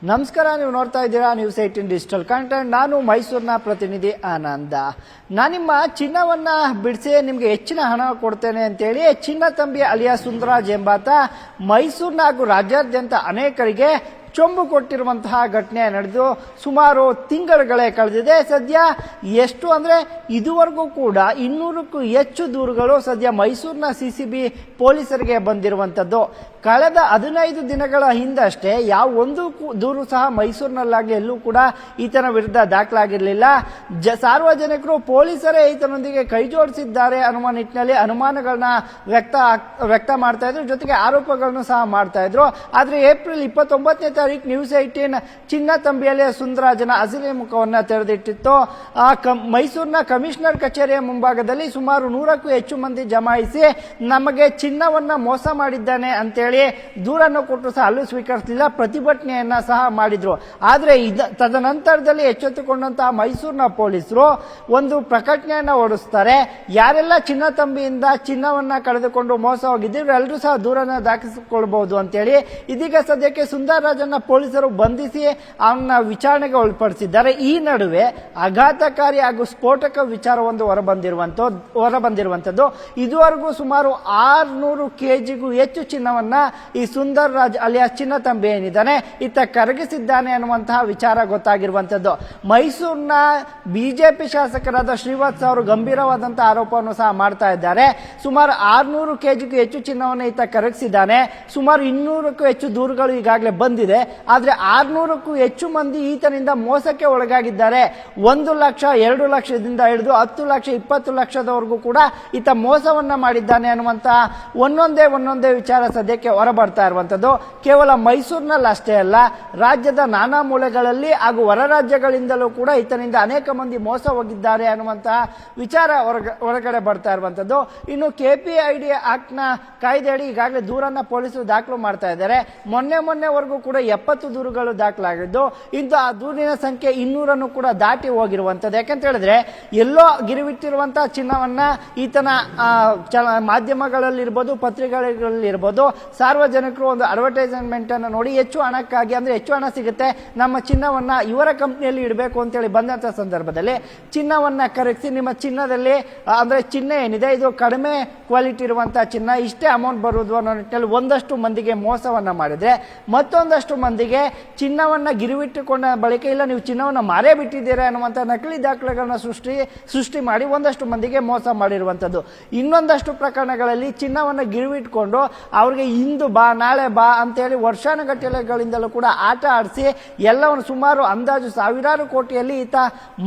ನಮಸ್ಕಾರ, ನೀವು ನೋಡ್ತಾ ಇದ್ದೀರಾ ನ್ಯೂಸ್ 18 ಡಿಜಿಟಲ್ ಕಂಟೆಂಟ್. ನಾನು ಮೈಸೂರಿನ ಪ್ರತಿನಿಧಿ ಆನಂದ. ನಾನು ನಿಮ್ಮ ಚಿನ್ನವನ್ನ ಬಿಡಿಸಿ ನಿಮಗೆ ಹೆಚ್ಚಿನ ಹಣ ಕೊಡ್ತೇನೆ ಅಂತೇಳಿ ಚಿನ್ನ ತಂಬಿ ಅಲಿಯಾಸ್ ಸುಂದರಾಜ್ ಎಂಬಾತ ಮೈಸೂರಿನ ಹಾಗೂ ರಾಜ್ಯಾದ್ಯಂತ ಅನೇಕರಿಗೆ ಚೊಂಬು ಕೊಟ್ಟಿರುವಂತಹ ಘಟನೆ ನಡೆದು ಸುಮಾರು ತಿಂಗಳುಗಳೇ ಕಳೆದಿದೆ. ಸದ್ಯ ಎಷ್ಟು ಅಂದರೆ ಇದುವರೆಗೂ ಕೂಡ 200ಕ್ಕೂ ಹೆಚ್ಚು ದೂರುಗಳು ಸದ್ಯ ಮೈಸೂರಿನ ಸಿಸಿಬಿ ಪೊಲೀಸರಿಗೆ ಬಂದಿರುವಂಥದ್ದು. ಕಳೆದ 15 ದಿನಗಳ ಹಿಂದಷ್ಟೇ ಯಾವ ಒಂದು ದೂರು ಸಹ ಮೈಸೂರಿನಲ್ಲಾಗಲಿ ಎಲ್ಲೂ ಕೂಡ ಈತನ ವಿರುದ್ಧ ದಾಖಲಾಗಿರಲಿಲ್ಲ. ಸಾರ್ವಜನಿಕರು ಪೊಲೀಸರೇ ಈತನೊಂದಿಗೆ ಕೈ ಜೋಡಿಸಿದ್ದಾರೆ ಅನ್ನುವ ನಿಟ್ಟಿನಲ್ಲಿ ಅನುಮಾನಗಳನ್ನ ವ್ಯಕ್ತ ಮಾಡ್ತಾ ಇದ್ರು, ಜೊತೆಗೆ ಆರೋಪಗಳನ್ನು ಸಹ ಮಾಡ್ತಾ ಇದ್ರು. ಆದರೆ ಏಪ್ರಿಲ್ 29ನೇ ತಾರೀಕು ನ್ಯೂಸ್ 18 ಚಿನ್ನ ತಂಬಿಯಲ್ಲಿ ಸುಂದರಾಜನ ಅಸಲಿ ಮುಖವನ್ನ ತೆರೆದಿಟ್ಟಿತ್ತು. ಮೈಸೂರಿನ ಕಮಿಷನರ್ ಕಚೇರಿಯ ಮುಂಭಾಗದಲ್ಲಿ ಸುಮಾರು 100ಕ್ಕೂ ಹೆಚ್ಚು ಮಂದಿ ಜಮಾಯಿಸಿ ನಮಗೆ ಚಿನ್ನವನ್ನ ಮೋಸ ಮಾಡಿದ್ದಾನೆ ಅಂತೇಳಿ ದೂರನ್ನು ಕೊಟ್ಟು ಸಹ ಅಲ್ಲೂ ಸ್ವೀಕರಿಸಲಿಲ್ಲ, ಪ್ರತಿಭಟನೆಯನ್ನ ಸಹ ಮಾಡಿದ್ರು. ಆದರೆ ತದನಂತರದಲ್ಲಿ ಎಚ್ಚೆತ್ತುಕೊಂಡಂತಹ ಮೈಸೂರಿನ ಪೊಲೀಸರು ಒಂದು ಪ್ರಕಟಣೆಯನ್ನ ಹೊರಡಿಸ್ತಾರೆ. ಯಾರೆಲ್ಲ ಚಿನ್ನ ತಂಬಿಯಿಂದ ಚಿನ್ನವನ್ನ ಕಳೆದುಕೊಂಡು ಮೋಸ ಹೋಗಿದ್ರು ಎಲ್ಲರೂ ಸಹ ದೂರನ್ನ ದಾಖಲಿಸಿಕೊಳ್ಬಹುದು ಅಂತೇಳಿ ಇದೀಗ ಸದ್ಯಕ್ಕೆ ಸುಂದರರಾಜನ್ನ ಪೊಲೀಸರು ಬಂಧಿಸಿ ಅವನ್ನ ವಿಚಾರಣೆಗೆ ಒಳಪಡಿಸಿದ್ದಾರೆ. ಈ ನಡುವೆ ಆಘಾತಕಾರಿ ಹಾಗೂ ಸ್ಫೋಟಕ ವಿಚಾರವೊಂದು ಹೊರಬಂದಿರುವಂತದ್ದು. ಇದುವರೆಗೂ ಸುಮಾರು 600 ಕೆಜಿಗೂ ಹೆಚ್ಚು ಚಿನ್ನವನ್ನ ಈ ಸುಂದರ್ ರಾಜ್ ಅಲಿಯಾಸ್ ಚಿನ್ನ ತಂಬಿ ಏನಿದ್ದಾನೆ ಈತ ಕರಗಿಸಿದ್ದಾನೆ ಅನ್ನುವಂತಹ ವಿಚಾರ ಗೊತ್ತಾಗಿರುವಂತದ್ದು. ಮೈಸೂರಿನ ಬಿಜೆಪಿ ಶಾಸಕರಾದ ಶ್ರೀವಾತ್ಸ ಅವರು ಗಂಭೀರವಾದಂತಹ ಆರೋಪವನ್ನು ಸಹ ಮಾಡ್ತಾ ಇದ್ದಾರೆ. ಸುಮಾರು 600 ಕೆಜಿಗೂ ಹೆಚ್ಚು ಚಿನ್ನವನ್ನು ಈತ ಕರಗಿಸಿದ್ದಾನೆ. ಸುಮಾರು 200ಕ್ಕೂ ಹೆಚ್ಚು ದೂರುಗಳು ಈಗಾಗಲೇ ಬಂದಿದೆ. ಆದ್ರೆ 600ಕ್ಕೂ ಹೆಚ್ಚು ಮಂದಿ ಈತನಿಂದ ಮೋಸಕ್ಕೆ ಒಳಗಾಗಿದ್ದಾರೆ. 1 ಲಕ್ಷ 2 ಲಕ್ಷದಿಂದ ಹಿಡಿದು 10 ಲಕ್ಷ 20 ಲಕ್ಷದವರೆಗೂ ಕೂಡ ಈತ ಮೋಸವನ್ನ ಮಾಡಿದ್ದಾನೆ ಅನ್ನುವಂತ ಒಂದೊಂದೇ ವಿಚಾರ ಸದ್ಯಕ್ಕೆ ಹೊರಬರ್ತಾ ಇರುವಂತದ್ದು. ಕೇವಲ ಮೈಸೂರಿನಲ್ಲಿ ಅಷ್ಟೇ ಅಲ್ಲ, ರಾಜ್ಯದ ನಾನಾ ಮೂಲೆಗಳಲ್ಲಿ ಹಾಗೂ ಹೊರ ರಾಜ್ಯಗಳಿಂದಲೂ ಕೂಡ ಈತನಿಂದ ಅನೇಕ ಮಂದಿ ಮೋಸ ಹೋಗಿದ್ದಾರೆ ಅನ್ನುವಂತಹ ವಿಚಾರ ಹೊರಗಡೆ ಬರ್ತಾ ಇರುವಂತದ್ದು. ಇನ್ನು KPID ಆಕ್ಟ್ ನ ಕಾಯ್ದೆಯಡಿ ಈಗಾಗಲೇ ದೂರನ್ನ ಪೊಲೀಸರು ದಾಖಲು ಮಾಡ್ತಾ ಇದ್ದಾರೆ. ಮೊನ್ನೆವರೆಗೂ ಕೂಡ 70 ದೂರುಗಳು ದಾಖಲಾಗಿದ್ದು, ಇಂದು ಆ ದೂರಿನ ಸಂಖ್ಯೆ 200 ಕೂಡ ದಾಟಿ ಹೋಗಿರುವಂತದ್ದು. ಯಾಕಂತ ಹೇಳಿದ್ರೆ ಎಲ್ಲೋ ಗಿರಿವಿಟ್ಟಿರುವಂತಹ ಚಿನ್ನವನ್ನ ಈತನ ಮಾಧ್ಯಮಗಳಲ್ಲಿರ್ಬೋದು, ಪತ್ರಿಕೆಗಳಲ್ಲಿರ್ಬೋದು, ಸಾರ್ವಜನಿಕರು ಒಂದು ಅಡ್ವರ್ಟೈಸ್ಮೆಂಟ್ ಅನ್ನು ನೋಡಿ ಹೆಚ್ಚು ಹಣಕ್ಕಾಗಿ, ಅಂದ್ರೆ ಹೆಚ್ಚು ಹಣ ಸಿಗುತ್ತೆ, ನಮ್ಮ ಚಿನ್ನವನ್ನ ಇವರ ಕಂಪನಿಯಲ್ಲಿ ಇಡಬೇಕು ಅಂತೇಳಿ ಬಂದಂತ ಸಂದರ್ಭದಲ್ಲಿ ಚಿನ್ನವನ್ನ ಕರಗಿಸಿ ನಿಮ್ಮ ಚಿನ್ನದಲ್ಲಿ ಅಂದ್ರೆ ಚಿನ್ನ ಏನಿದೆ ಇದು ಕಡಿಮೆ ಕ್ವಾಲಿಟಿ ಇರುವಂತಹ ಚಿನ್ನ, ಇಷ್ಟೇ ಅಮೌಂಟ್ ಬರುವುದು ಅನ್ನೋ ನಿಟ್ಟಿನಲ್ಲಿ ಒಂದಷ್ಟು ಮಂದಿಗೆ ಮೋಸವನ್ನ ಮಾಡಿದ್ರೆ, ಮತ್ತೊಂದಷ್ಟು ಮಂದಿಗೆ ಚಿನ್ನವನ್ನ ಗಿರಿವಿಟ್ಟುಕೊಂಡ ಬಳಿಕ ಇಲ್ಲ ನೀವು ಚಿನ್ನವನ್ನ ಮಾರೇ ಬಿಟ್ಟಿದ್ದೀರಾ ಅನ್ನುವಂಥ ನಕಲಿ ದಾಖಲೆಗಳನ್ನ ಸೃಷ್ಟಿ ಮಾಡಿ ಒಂದಷ್ಟು ಮಂದಿಗೆ ಮೋಸ ಮಾಡಿರುವಂಥದ್ದು. ಇನ್ನೊಂದಷ್ಟು ಪ್ರಕರಣಗಳಲ್ಲಿ ಚಿನ್ನವನ್ನ ಗಿರಿವಿಟ್ಕೊಂಡು ಅವ್ರಿಗೆ ಇಂದು ಬಾ ನಾಳೆ ಬಾ ಅಂತೇಳಿ ವರ್ಷಾನುಗಟ್ಟಲೆಗಳಿಂದಲೂ ಕೂಡ ಆಟ ಆಡಿಸಿ ಎಲ್ಲವನ್ನು ಸುಮಾರು ಅಂದಾಜು ಸಾವಿರಾರು ಕೋಟಿಯಲ್ಲಿ ಈತ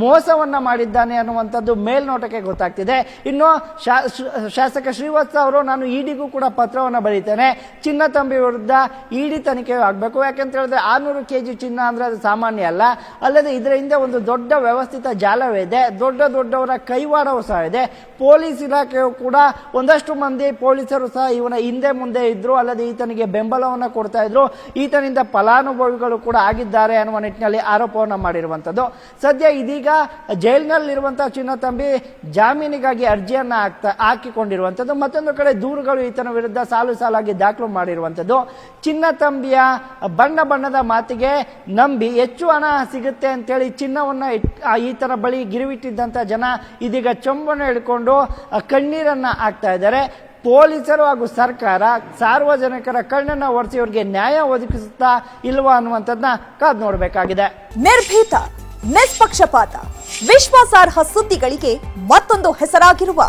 ಮೋಸವನ್ನ ಮಾಡಿದ್ದಾನೆ ಅನ್ನುವಂಥದ್ದು ಮೇಲ್ನೋಟಕ್ಕೆ ಗೊತ್ತಾಗ್ತಿದೆ. ಇನ್ನು ಶಾಸಕ ಶ್ರೀವತ್ಸ ಅವರು ನಾನು ಇಡಿಗೂ ಕೂಡ ಪತ್ರವನ್ನು ಬರೀತೇನೆ, ಚಿನ್ನ ತಂಬಿ ವಿರುದ್ಧ ಇಡಿ ತನಿಖೆ ಆಗಬೇಕು. ಯಾಕಂತ ಹೇಳಿದ್ರೆ 600 ಕೆಜಿ ಚಿನ್ನ ಅಂದ್ರೆ ಅದು ಸಾಮಾನ್ಯ ಅಲ್ಲ. ಅಲ್ಲದೆ ಇದರ ಹಿಂದೆ ಒಂದು ದೊಡ್ಡ ವ್ಯವಸ್ಥಿತ ಜಾಲವಿದೆ, ದೊಡ್ಡವರ ಕೈವಾಡವೂ ಸಹ ಇದೆ. ಪೊಲೀಸ್ ಇಲಾಖೆಯು ಕೂಡ ಒಂದಷ್ಟು ಮಂದಿ ಪೊಲೀಸರು ಸಹ ಇವನ ಹಿಂದೆ ಮುಂದೆ ಇದ್ರು, ಅಲ್ಲದೆ ಈತನಿಗೆ ಬೆಂಬಲವನ್ನು ಕೊಡ್ತಾ ಇದ್ರು, ಈತನಿಂದ ಫಲಾನುಭವಿಗಳು ಕೂಡ ಆಗಿದ್ದಾರೆ ಅನ್ನುವ ನಿಟ್ಟಿನಲ್ಲಿ ಆರೋಪವನ್ನು ಮಾಡಿರುವಂತದ್ದು. ಸದ್ಯ ಇದೀಗ ಜೈಲಿನಲ್ಲಿರುವಂತಹ ಚಿನ್ನ ತಂಬಿ ಜಾಮೀನಿಗಾಗಿ ಅರ್ಜಿಯನ್ನ ಹಾಕಿಕೊಂಡಿರುವಂತದ್ದು. ಮತ್ತೊಂದು ಕಡೆ ದೂರುಗಳು ಈತನ ವಿರುದ್ಧ ಸಾಲಾಗಿ ದಾಖಲು ಮಾಡಿರುವಂತದ್ದು. ಚಿನ್ನ ತಂಬಿಯ ಬಣ್ಣದ ಮಾತಿಗೆ ನಂಬಿ ಹೆಚ್ಚು ಹಣ ಸಿಗುತ್ತೆ ಅಂತೇಳಿ ಚಿನ್ನವನ್ನ ಈತನ ಬಳಿ ಗಿರಿವಿಟ್ಟಿದ್ದಂತ ಜನ ಇದೀಗ ಚೊಂಬನ್ನು ಹಿಡ್ಕೊಂಡು ಕಣ್ಣೀರನ್ನ ಹಾಕ್ತಾ ಇದ್ದಾರೆ. ಪೊಲೀಸರು ಹಾಗೂ ಸರ್ಕಾರ ಸಾರ್ವಜನಿಕರ ಕಣ್ಣನ್ನ ಒರೆಸಿ ಇವರಿಗೆ ನ್ಯಾಯ ಒದಗಿಸುತ್ತಾ ಇಲ್ವಾ ಅನ್ನುವಂಥದ್ದನ್ನ ಕಾದು ನೋಡಬೇಕಾಗಿದೆ. ನಿರ್ಭೀತ, ನಿಷ್ಪಕ್ಷಪಾತ, ವಿಶ್ವಾಸಾರ್ಹ ಸುದ್ದಿಗಳಿಗೆ ಮತ್ತೊಂದು ಹೆಸರಾಗಿರುವ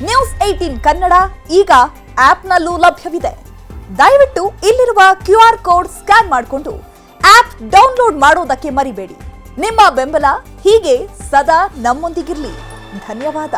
ನ್ಯೂಸ್ 18 ಕನ್ನಡ ಈಗ ಆಪ್ನಲ್ಲೂ ಲಭ್ಯವಿದೆ. ದಯವಿಟ್ಟು ಇಲ್ಲಿರುವ QR ಕೋಡ್ ಸ್ಕ್ಯಾನ್ ಮಾಡಿಕೊಂಡು ಆಪ್ ಡೌನ್ಲೋಡ್ ಮಾಡೋದಕ್ಕೆ ಮರಿಬೇಡಿ. ನಿಮ್ಮ ಬೆಂಬಲ ಹೀಗೆ ಸದಾ ನಮ್ಮೊಂದಿಗಿರಲಿ. ಧನ್ಯವಾದ.